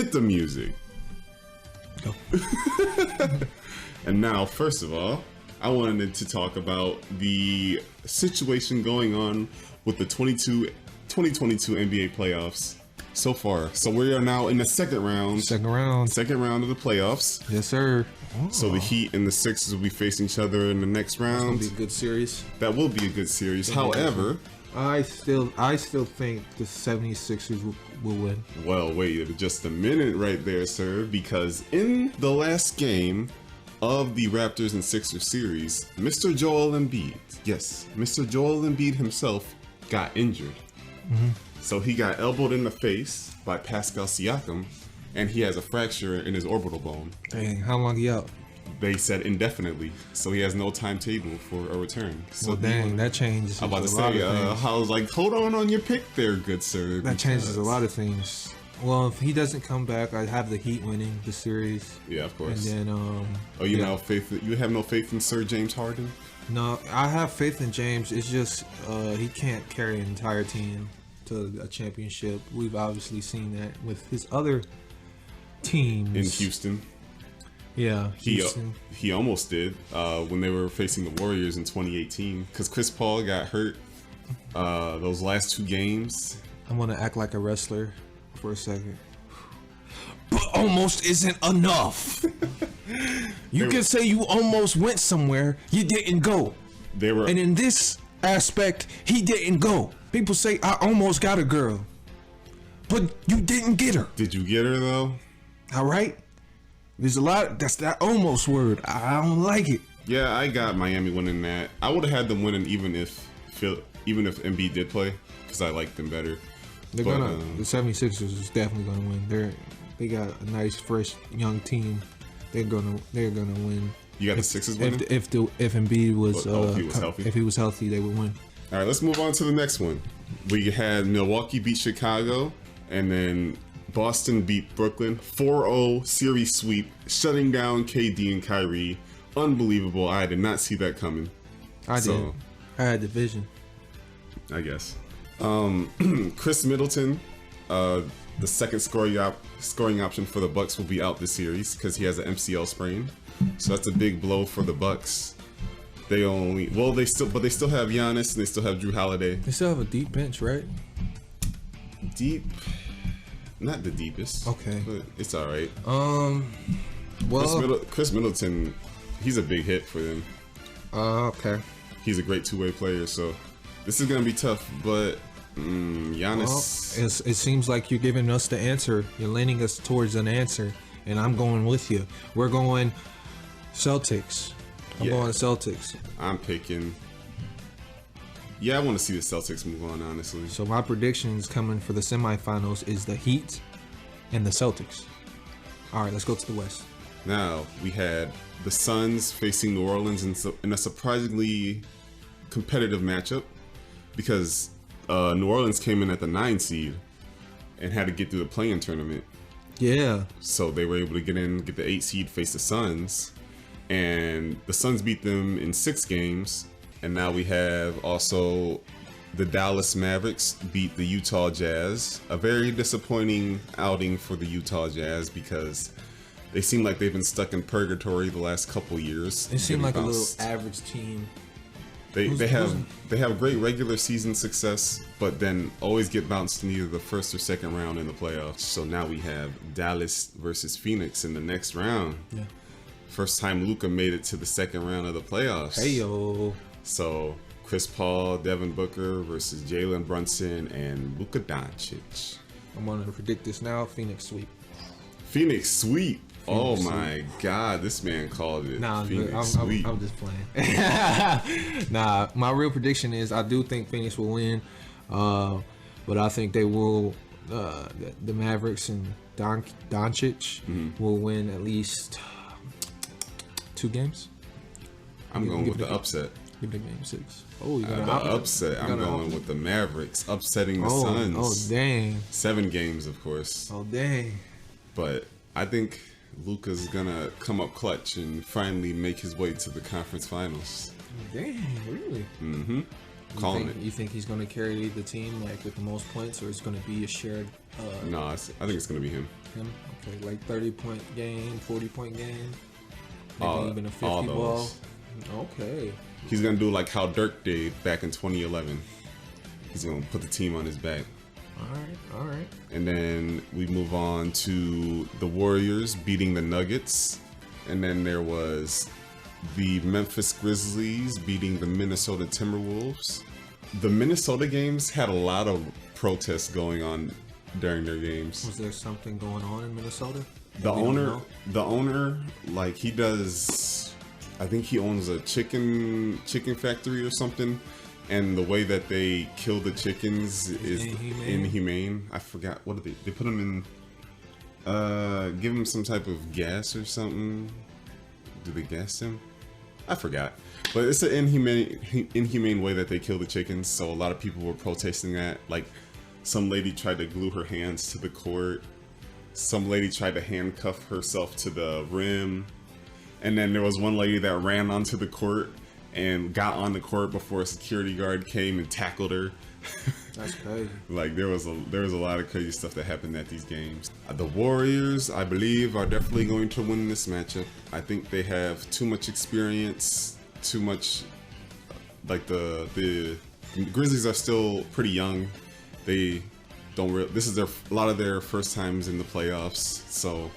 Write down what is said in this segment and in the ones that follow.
Hit the music. Go. And now, first of all, I wanted to talk about the situation going on with the 2022 NBA playoffs so far. So we are now in the second round. Second round. Second round of the playoffs. Yes, sir. So the Heat and the Sixers will be facing each other in the next round. That'll be a good series. That will be a good series. However, I still think the 76ers will win. well, wait just a minute right there, sir, because in the last game of the Raptors and Sixers series, Mr. Joel Embiid, yes, Mr. Joel Embiid himself got injured. So he got elbowed in the face by Pascal Siakam, and he has a fracture in his orbital bone. Dang, how long he out? They said indefinitely, so he has no timetable for a return. So Well, dang, that changes. I'm about to a lot say, of things. I was like, hold on your pick there, good sir. That changes a because- lot of things. Well, if he doesn't come back, I have the Heat winning the series, Yeah, of and course. then Oh, you yeah. know, you have no faith in Sir James Harden? No, I have faith in James. It's just he can't carry an entire team to a championship. We've obviously seen that with his other teams In Houston. Yeah, Houston. He almost did when they were facing the Warriors in 2018 because Chris Paul got hurt those last two games. I'm gonna act like a wrestler for a second. But almost isn't enough. You can say you almost went somewhere, you didn't go. They were And in this aspect, he didn't go. People say I almost got a girl, but you didn't get her. Did you get her though? All right. There's a lot. That's that almost word. I don't like it. Yeah, I got Miami winning that. I would have had them winning even if Embiid did play because I liked them better. They're But, gonna. The 76ers is definitely gonna win. They got a nice, fresh, young team. They're gonna win. You got the Sixers winning? If Embiid was, if he was healthy. if he was healthy, they would win. All right, let's move on to the next one. We had Milwaukee beat Chicago, and then Boston beat Brooklyn. 4-0 series sweep, shutting down KD and Kyrie. Unbelievable. I did not see that coming. I did. So- I had the vision. I guess. Chris Middleton, the second scoring option for the Bucks, will be out this series because he has an MCL sprain. So that's a big blow for the Bucks. They still have Giannis and they still have Drew Holiday. They still have a deep bench, right? Deep, not the deepest. Okay. But it's all right. Well. Chris Middleton, he's a big hit for them. Okay. He's a great two-way player, so this is gonna be tough. But Giannis, Well, it seems like you're giving us the answer. You're leaning us towards an answer, and I'm going with you. We're going Celtics. I'm Yeah. going Celtics. I'm picking. Yeah, I want to see the Celtics move on, honestly. So my predictions coming for the semifinals is the Heat and the Celtics. All right, let's go to the West. Now we had the Suns facing New Orleans in a surprisingly competitive matchup because New Orleans came in at the 9 seed and had to get through the play-in tournament. Yeah. So they were able to get the 8 seed, face the Suns, and the Suns beat them in 6 games. And now we have also the Dallas Mavericks beat the Utah Jazz. A very disappointing outing for the Utah Jazz because they seem like they've been stuck in purgatory the last couple years. It seemed getting like a little bounced. average team. They have great regular season success, but then always get bounced in either the first or second round in the playoffs. So now we have Dallas versus Phoenix in the next round. Yeah. First time Luka made it to the second round of the playoffs. Hey yo. So Chris Paul, Devin Booker versus Jalen Brunson and Luka Doncic. I'm gonna predict this now. Phoenix sweep. Phoenix sweep. Oh Phoenix my God, this man called it. Nah, Phoenix sweep. I'm just playing. Nah, my real prediction is I do think Phoenix will win, but I think they will. The Mavericks and Doncic will win at least 2 games. I'm going with the upset. Give it a game 6. Oh, you got an The opposite. upset. I'm going with the Mavericks upsetting the Suns. Oh, dang. 7 games, of course. Oh, dang. But I think Luka's gonna come up clutch and finally make his way to the conference finals. Dang, really? Calling it. You think he's going to carry the team like with the most points, or it's going to be a shared? No, I think it's going to be him. Him? Okay, like 30-point game, 40-point game, maybe even a 50 all ball. those. Okay. He's going to do like how Dirk did back in 2011. He's going to put the team on his back. All right. And then we move on to the Warriors beating the Nuggets. And then there was the Memphis Grizzlies beating the Minnesota Timberwolves. The Minnesota games had a lot of protests going on during their games. Was there something going on in Minnesota? The owner, like he does, I think he owns a chicken factory or something. And the way that they kill the chickens is inhumane. I forgot, what did they put them in, give them some type of gas or something. Do they gas them? I forgot. But it's an inhumane way that they kill the chickens. So a lot of people were protesting that. Like some lady tried to glue her hands to the court. Some lady tried to handcuff herself to the rim. And then there was one lady that ran onto the court and got on the court before a security guard came and tackled her. That's crazy. Like there was a lot of crazy stuff that happened at these games. The Warriors, I believe, are definitely going to win this matchup. I think they have too much experience, too much. Like the Grizzlies are still pretty young. They don't. This is a lot of their first times in the playoffs. So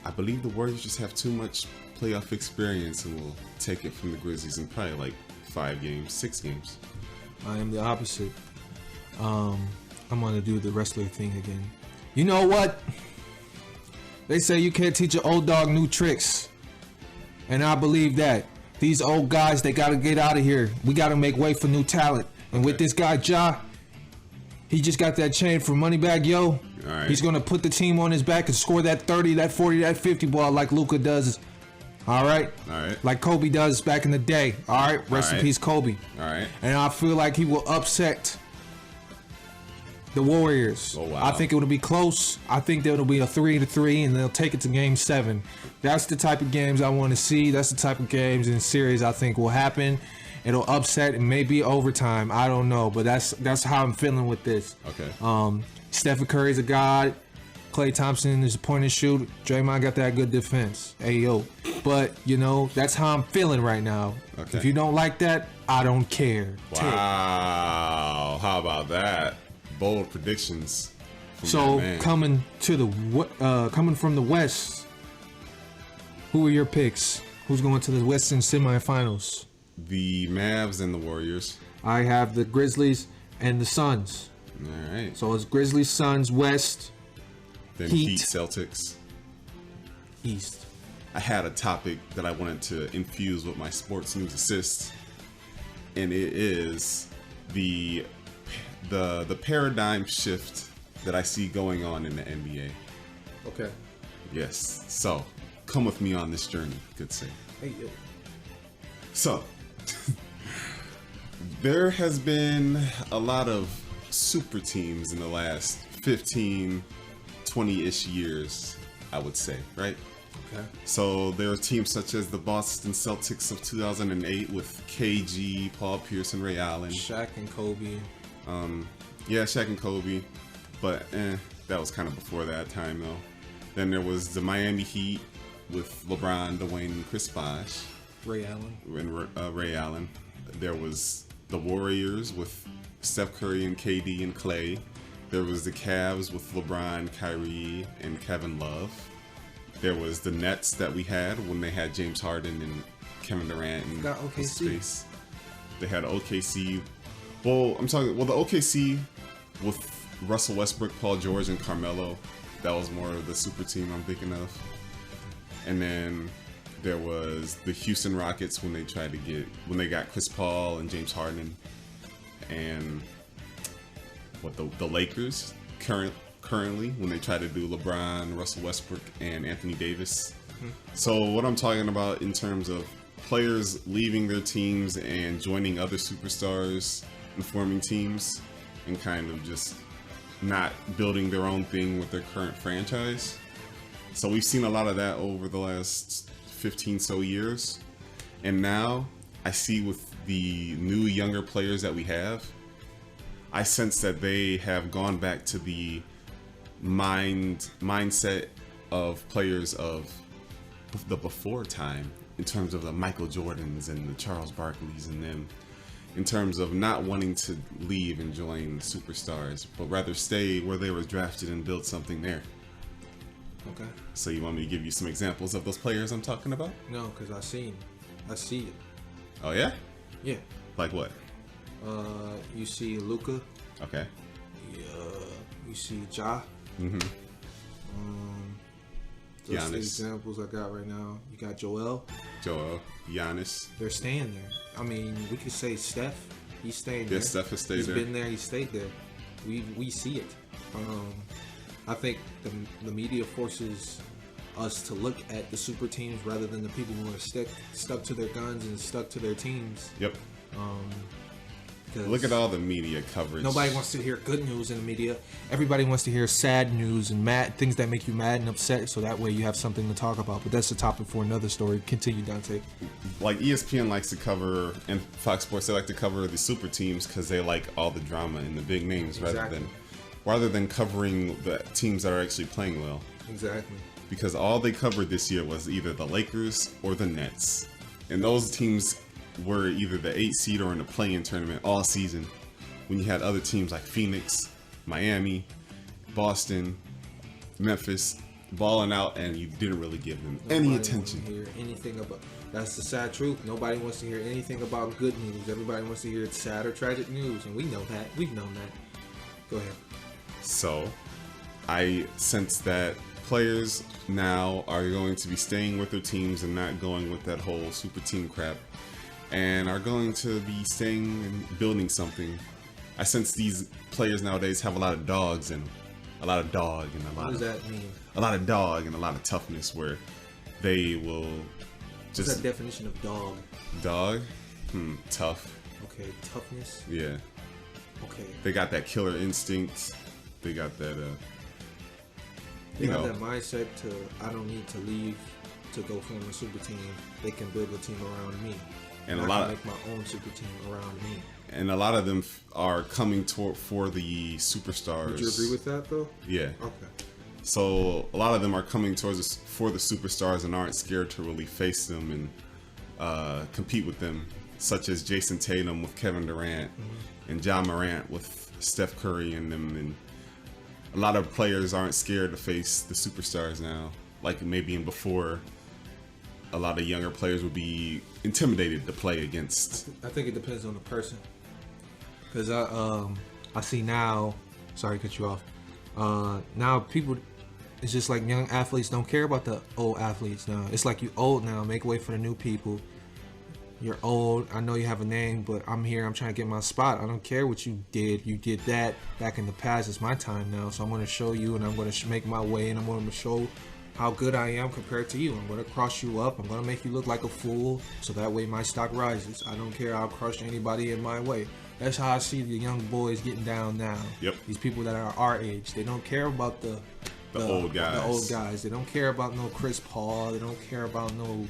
I believe the Warriors just have too much playoff experience and will take it from the Grizzlies in probably like 5 games, 6 games. I am the opposite. I'm gonna do the wrestler thing again. You know what? They say you can't teach an old dog new tricks, and I believe that. These old guys, they gotta get out of here. We gotta make way for new talent. And with this guy Ja, he just got that chain from Moneybag Yo. All right. He's gonna put the team on his back and score that 30, that 40, that 50 ball like Luka does. All right. Like Kobe does back in the day. All right. Rest in peace, Kobe. All right. And I feel like he will upset the Warriors. Oh, wow. I think it will be close. I think there will be a 3-3, and they'll take it to Game 7. That's the type of games I want to see. That's the type of games in series I think will happen. It'll upset and maybe overtime. I don't know, but that's how I'm feeling with this. Okay. Stephen Curry's a god. Klay Thompson is a point and shoot. Draymond got that good defense. Ayo. But, you know, that's how I'm feeling right now. Okay. If you don't like that, I don't care. Wow. How about that? Bold predictions. So coming from the West, who are your picks? Who's going to the Western semifinals? The Mavs and the Warriors. I have the Grizzlies and the Suns. All right. So it's Grizzlies, Suns, West. Then Heat, Celtics. East. I had a topic that I wanted to infuse with my sports news assist, and it is the paradigm shift that I see going on in the NBA. Okay. Yes. So, come with me on this journey, good sir. Hey, yo. So, there has been a lot of super teams in the last 15, 20-ish years, I would say, right? Okay. So there are teams such as the Boston Celtics of 2008 with KG, Paul Pierce, and Ray Allen. Shaq and Kobe. Yeah, Shaq and Kobe, but that was kind of before that time though. Then there was the Miami Heat with LeBron, Dwayne, and Chris Bosh. Ray Allen. And Ray Allen. There was the Warriors with Steph Curry and KD and Clay. There was the Cavs with LeBron, Kyrie, and Kevin Love. There was the Nets that we had when they had James Harden and Kevin Durant and got OKC. They had OKC. Well, the OKC with Russell Westbrook, Paul George, and Carmelo. That was more of the super team I'm thinking of. And then there was the Houston Rockets when they got Chris Paul and James Harden, and the Lakers currently when they try to do LeBron, Russell Westbrook, and Anthony Davis. Mm-hmm. So what I'm talking about in terms of players leaving their teams and joining other superstars and forming teams and kind of just not building their own thing with their current franchise. So we've seen a lot of that over the last 15 so years. And now I see with the new younger players that we have, I sense that they have gone back to the mindset of players of the before time, in terms of the Michael Jordans and the Charles Barkleys and them, in terms of not wanting to leave and join superstars, but rather stay where they were drafted and build something there. Okay. So you want me to give you some examples of those players I'm talking about? No, because I see it. Oh yeah? Yeah. Like what? You see Luka. Okay. You see Ja. Mm-hmm. Those are the Giannis. examples I got right now. You got Joel. Giannis. They're staying there. I mean, we could say Steph. He's staying there. Yeah, Steph has stayed He's there. been there. He stayed there. We see it. I think the media forces us to look at the super teams rather than the people who are stuck to their guns and stuck to their teams. Yep. Because Look at all the media coverage. nobody wants to hear good news in the media. Everybody wants to hear sad news and things that make you mad and upset, so that way you have something to talk about. But that's a topic for another story. Continue, Dante. Like ESPN likes to cover, and Fox Sports, they like to cover the super teams because they like all the drama and the big names Exactly. rather than covering the teams that are actually playing well. Exactly. Because all they covered this year was either the Lakers or the Nets, and those teams were either the 8 seed or in the play-in tournament all season, when you had other teams like Phoenix, Miami, Boston, Memphis balling out, and you didn't really give them any Nobody attention. wants to hear anything about. That's the sad truth. Nobody wants to hear anything about good news. Everybody wants to hear sad or tragic news, and we know that. We've known that. Go ahead. So I sense that players now are going to be staying with their teams and not going with that whole super team crap, and are going to be staying and building something. I sense these players nowadays have a lot of dogs and a lot of dog and What does that mean? a lot of dog and a lot of toughness, where they will What's just that definition of dog? dog, tough, Okay, toughness. yeah. Okay. They got that killer instinct. They got that They you have know. that mindset to, I don't need to leave to go form a super team. They can build a team around me. And I a lot can of make my own super team around me. and a lot of them are coming for the superstars. Would you agree with that though? Yeah. Okay. So a lot of them are coming towards us for the superstars and aren't scared to really face them and compete with them, such as Jason Tatum with Kevin Durant and John Morant with Steph Curry and them. And a lot of players aren't scared to face the superstars now, like maybe in before. A lot of younger players would be intimidated to play against. I think it depends on the person. Cause I see now. Sorry to cut you off. Now people, it's just like young athletes don't care about the old athletes now. It's like you old now. Make way for the new people. You're old. I know you have a name, but I'm here. I'm trying to get my spot. I don't care what you did. You did that back in the past. It's my time now. So I'm going to show you, and I'm going to make my way, and I'm going to show how good I am compared to you. I'm going to cross you up. I'm going to make you look like a fool, so that way my stock rises. I don't care. I'll crush anybody in my way. That's how I see the young boys getting down now. Yep. These people that are our age, they don't care about the old guys. The old guys. They don't care about no Chris Paul. They don't care about no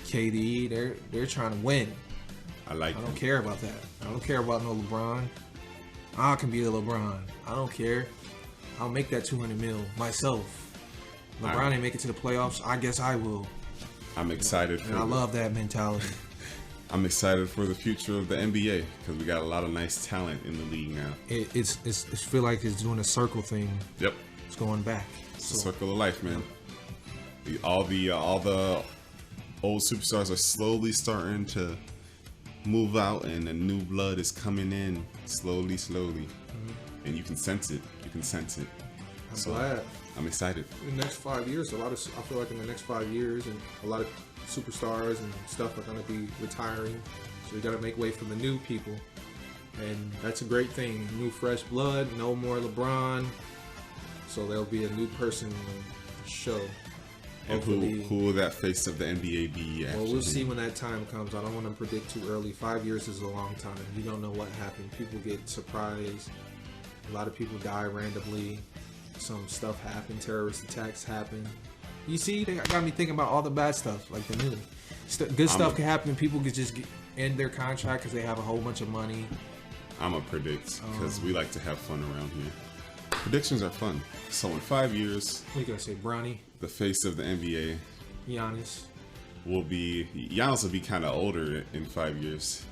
KD. They're trying to win. I like I them. don't care about that. I don't care about no LeBron. I can be a LeBron. I don't care. I'll make that 200 mil myself. LeBron ain't make it to the playoffs. I guess I will. I'm excited for And I love that mentality. I'm excited for the future of the NBA because we got a lot of nice talent in the league now. It's feel like it's doing a circle thing. Yep. It's going back. It's the circle of life, man. All the old superstars are slowly starting to move out, and the new blood is coming in slowly, and you can sense it. You can sense it. I'm glad. I'm excited. In the next 5 years, I feel like in the next 5 years, and a lot of superstars and stuff are going to be retiring. So we got to make way for the new people, and that's a great thing. New fresh blood, no more LeBron. So there'll be a new person in the show. And who will that face of the NBA be after Well, we'll him? see when that time comes. I don't want to predict too early. 5 years is a long time. You don't know what happened. People get surprised. A lot of people die randomly. Some stuff happened. Terrorist attacks happen. You see, they got me thinking about all the bad stuff, like the new. Good stuff can happen. People could just end their contract because they have a whole bunch of money. I'm gonna predict because we like to have fun around here. Predictions are fun. So in 5 years, What are you gonna say, Bronny, the face of the NBA Giannis? will be Giannis will be kind of older in 5 years.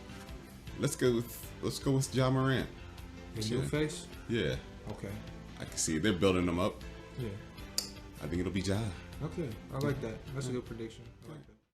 Let's go with Ja Morant. The new face? Yeah, Okay. I can see it. They're building them up. Yeah. I think it'll be Ja. Okay. I like that. That's a good prediction. I like that.